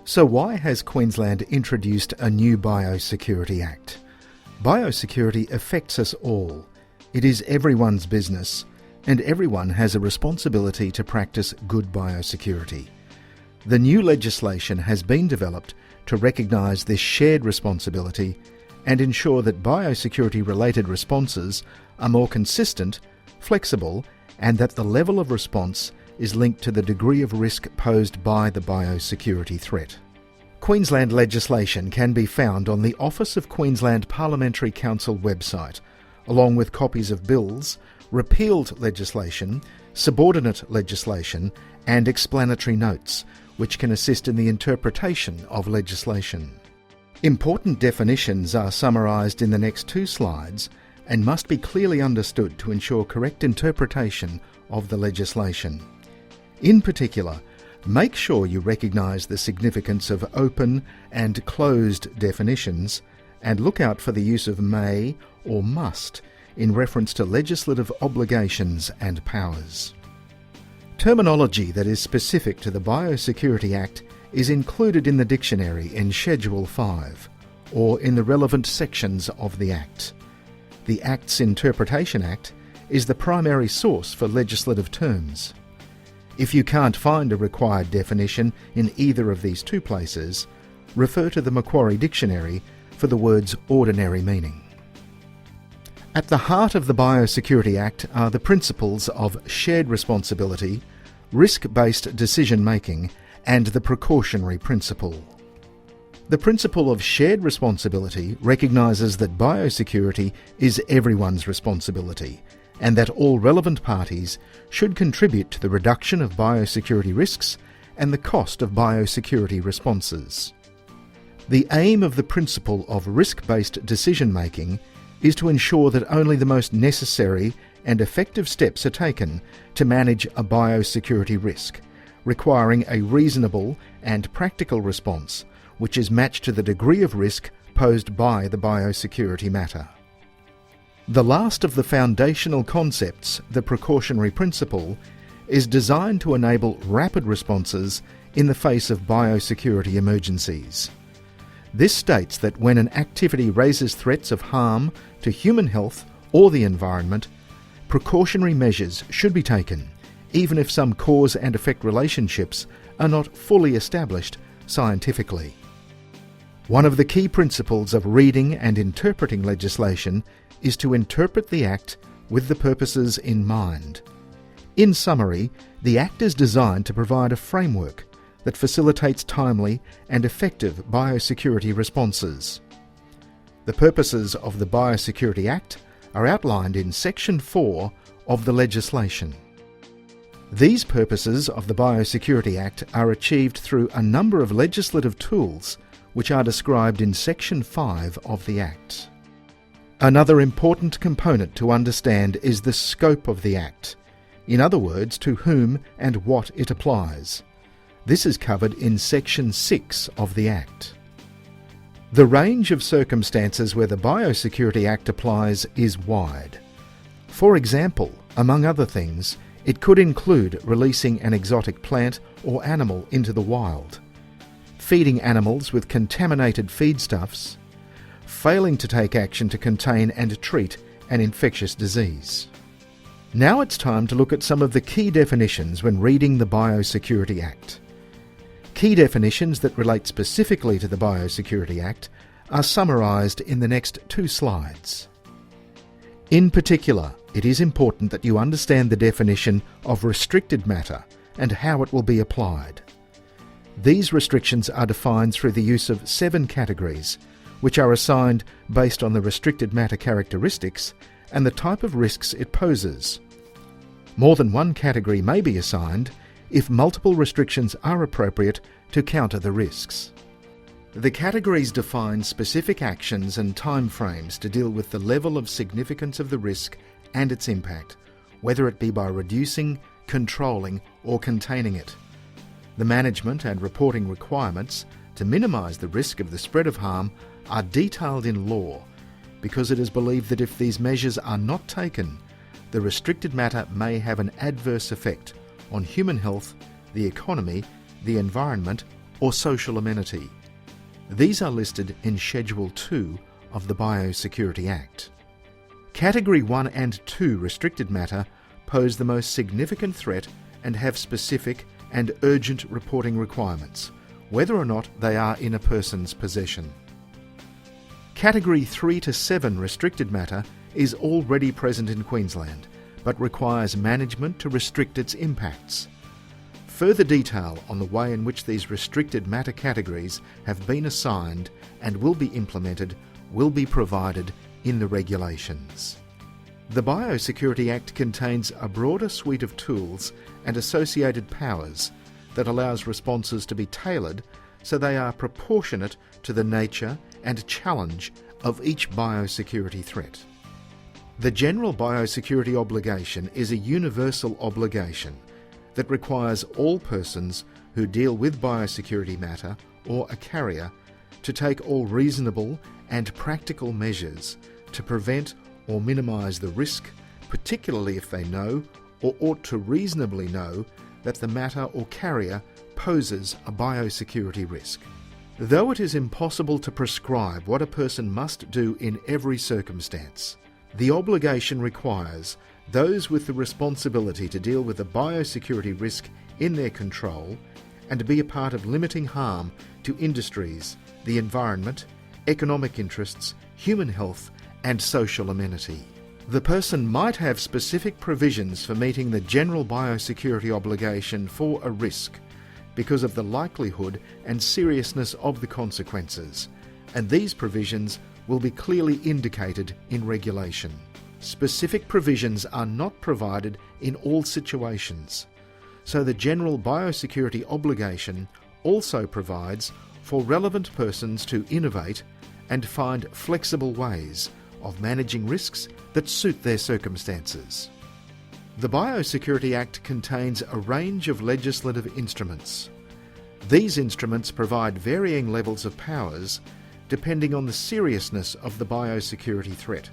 So why has Queensland introduced a new Biosecurity Act? Biosecurity affects us all. It is everyone's business, and everyone has a responsibility to practice good biosecurity. The new legislation has been developed to recognise this shared responsibility and ensure that biosecurity-related responses are more consistent, flexible, and that the level of response is linked to the degree of risk posed by the biosecurity threat. Queensland legislation can be found on the Office of Queensland Parliamentary Council website, along with copies of bills, repealed legislation, subordinate legislation, and explanatory notes, which can assist in the interpretation of legislation. Important definitions are summarised in the next 2 slides and must be clearly understood to ensure correct interpretation of the legislation. In particular, make sure you recognise the significance of open and closed definitions and look out for the use of may or must in reference to legislative obligations and powers. Terminology that is specific to the Biosecurity Act is included in the dictionary in Schedule 5 or in the relevant sections of the Act. The Act's Interpretation Act is the primary source for legislative terms. If you can't find a required definition in either of these 2 places, refer to the Macquarie Dictionary for the words ordinary meaning. At the heart of the Biosecurity Act are the principles of shared responsibility, risk-based decision-making, and the precautionary principle. The principle of shared responsibility recognises that biosecurity is everyone's responsibility, and that all relevant parties should contribute to the reduction of biosecurity risks and the cost of biosecurity responses. The aim of the principle of risk-based decision-making is to ensure that only the most necessary and effective steps are taken to manage a biosecurity risk, requiring a reasonable and practical response which is matched to the degree of risk posed by the biosecurity matter. The last of the foundational concepts, the precautionary principle, is designed to enable rapid responses in the face of biosecurity emergencies. This states that when an activity raises threats of harm to human health or the environment, precautionary measures should be taken, even if some cause and effect relationships are not fully established scientifically. One of the key principles of reading and interpreting legislation is to interpret the Act with the purposes in mind. In summary, the Act is designed to provide a framework that facilitates timely and effective biosecurity responses. The purposes of the Biosecurity Act are outlined in Section 4 of the legislation. These purposes of the Biosecurity Act are achieved through a number of legislative tools which are described in Section 5 of the Act. Another important component to understand is the scope of the Act, in other words, to whom and what it applies. This is covered in Section 6 of the Act. The range of circumstances where the Biosecurity Act applies is wide. For example, among other things, it could include releasing an exotic plant or animal into the wild, feeding animals with contaminated feedstuffs, failing to take action to contain and treat an infectious disease. Now it's time to look at some of the key definitions when reading the Biosecurity Act. Key definitions that relate specifically to the Biosecurity Act are summarised in the next 2 slides. In particular, it is important that you understand the definition of restricted matter and how it will be applied. These restrictions are defined through the use of 7 categories, which are assigned based on the restricted matter characteristics and the type of risks it poses. More than one category may be assigned if multiple restrictions are appropriate to counter the risks. The categories define specific actions and timeframes to deal with the level of significance of the risk and its impact, whether it be by reducing, controlling, or containing it. The management and reporting requirements to minimise the risk of the spread of harm are detailed in law because it is believed that if these measures are not taken, the restricted matter may have an adverse effect on human health, the economy, the environment, or social amenity. These are listed in Schedule 2 of the Biosecurity Act. Category 1 and 2 restricted matter pose the most significant threat and have specific and urgent reporting requirements, whether or not they are in a person's possession. Category 3 to 7 restricted matter is already present in Queensland, but requires management to restrict its impacts. Further detail on the way in which these restricted matter categories have been assigned and will be implemented will be provided in the regulations. The Biosecurity Act contains a broader suite of tools and associated powers that allows responses to be tailored so they are proportionate to the nature and challenge of each biosecurity threat. The General Biosecurity Obligation is a universal obligation that requires all persons who deal with biosecurity matter or a carrier to take all reasonable and practical measures to prevent or minimise the risk, particularly if they know or ought to reasonably know that the matter or carrier poses a biosecurity risk. Though it is impossible to prescribe what a person must do in every circumstance, the obligation requires those with the responsibility to deal with the biosecurity risk in their control and to be a part of limiting harm to industries, the environment, economic interests, human health and social amenity. The person might have specific provisions for meeting the general biosecurity obligation for a risk because of the likelihood and seriousness of the consequences, and these provisions will be clearly indicated in regulation. Specific provisions are not provided in all situations, so the general biosecurity obligation also provides for relevant persons to innovate and find flexible ways of managing risks that suit their circumstances. The Biosecurity Act contains a range of legislative instruments. These instruments provide varying levels of powers depending on the seriousness of the biosecurity threat,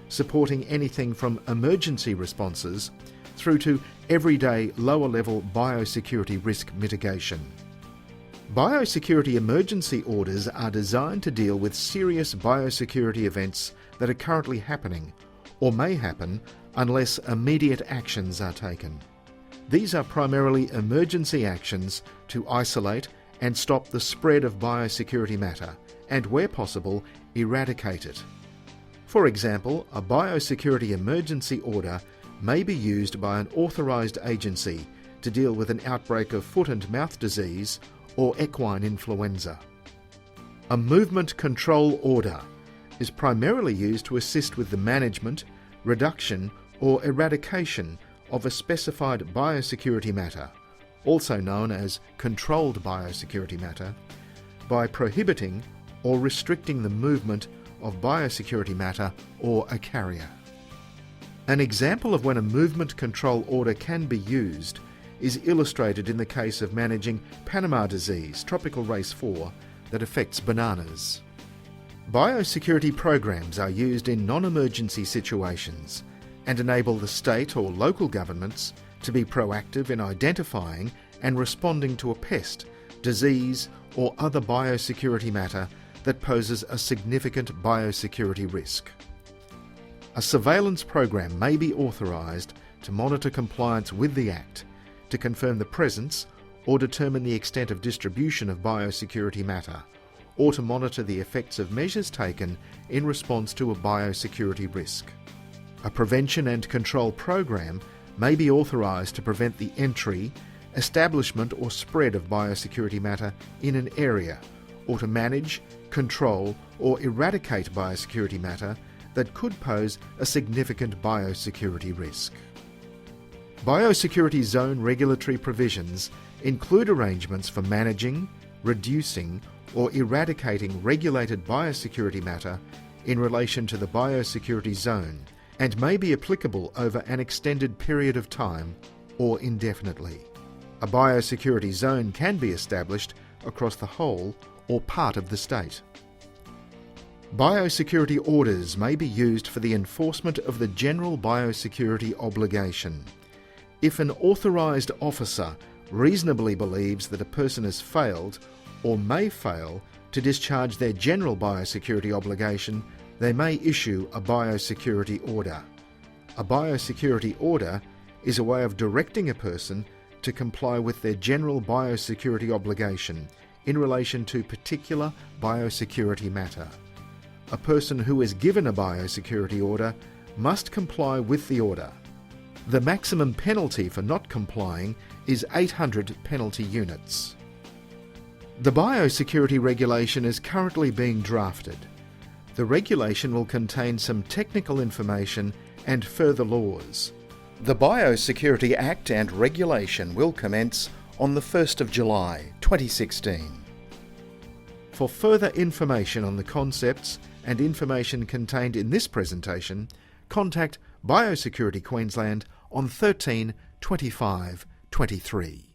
supporting anything from emergency responses through to everyday lower-level biosecurity risk mitigation. Biosecurity emergency orders are designed to deal with serious biosecurity events that are currently happening or may happen unless immediate actions are taken. These are primarily emergency actions to isolate and stop the spread of biosecurity matter and, where possible, eradicate it. For example, a biosecurity emergency order may be used by an authorised agency to deal with an outbreak of foot and mouth disease or equine influenza. A movement control order is primarily used to assist with the management, reduction or eradication of a specified biosecurity matter, also known as controlled biosecurity matter, by prohibiting or restricting the movement of biosecurity matter or a carrier. An example of when a movement control order can be used is illustrated in the case of managing Panama disease, tropical race 4, that affects bananas. Biosecurity programs are used in non-emergency situations and enable the state or local governments to be proactive in identifying and responding to a pest, disease or other biosecurity matter that poses a significant biosecurity risk. A surveillance program may be authorised to monitor compliance with the Act, to confirm the presence or determine the extent of distribution of biosecurity matter, or to monitor the effects of measures taken in response to a biosecurity risk. A prevention and control program may be authorised to prevent the entry, establishment or spread of biosecurity matter in an area, or to manage, control or eradicate biosecurity matter that could pose a significant biosecurity risk. Biosecurity zone regulatory provisions include arrangements for managing, reducing or eradicating regulated biosecurity matter in relation to the biosecurity zone and may be applicable over an extended period of time or indefinitely. A biosecurity zone can be established across the whole or part of the state. Biosecurity orders may be used for the enforcement of the general biosecurity obligation. If an authorised officer reasonably believes that a person has failed or may fail to discharge their general biosecurity obligation, they may issue a biosecurity order. A biosecurity order is a way of directing a person to comply with their general biosecurity obligation in relation to particular biosecurity matter. A person who is given a biosecurity order must comply with the order. The maximum penalty for not complying is 800 penalty units. The biosecurity regulation is currently being drafted. The regulation will contain some technical information and further laws. The Biosecurity Act and regulation will commence on the 1st of July 2016. For further information on the concepts and information contained in this presentation, contact Biosecurity Queensland on 13 25 23.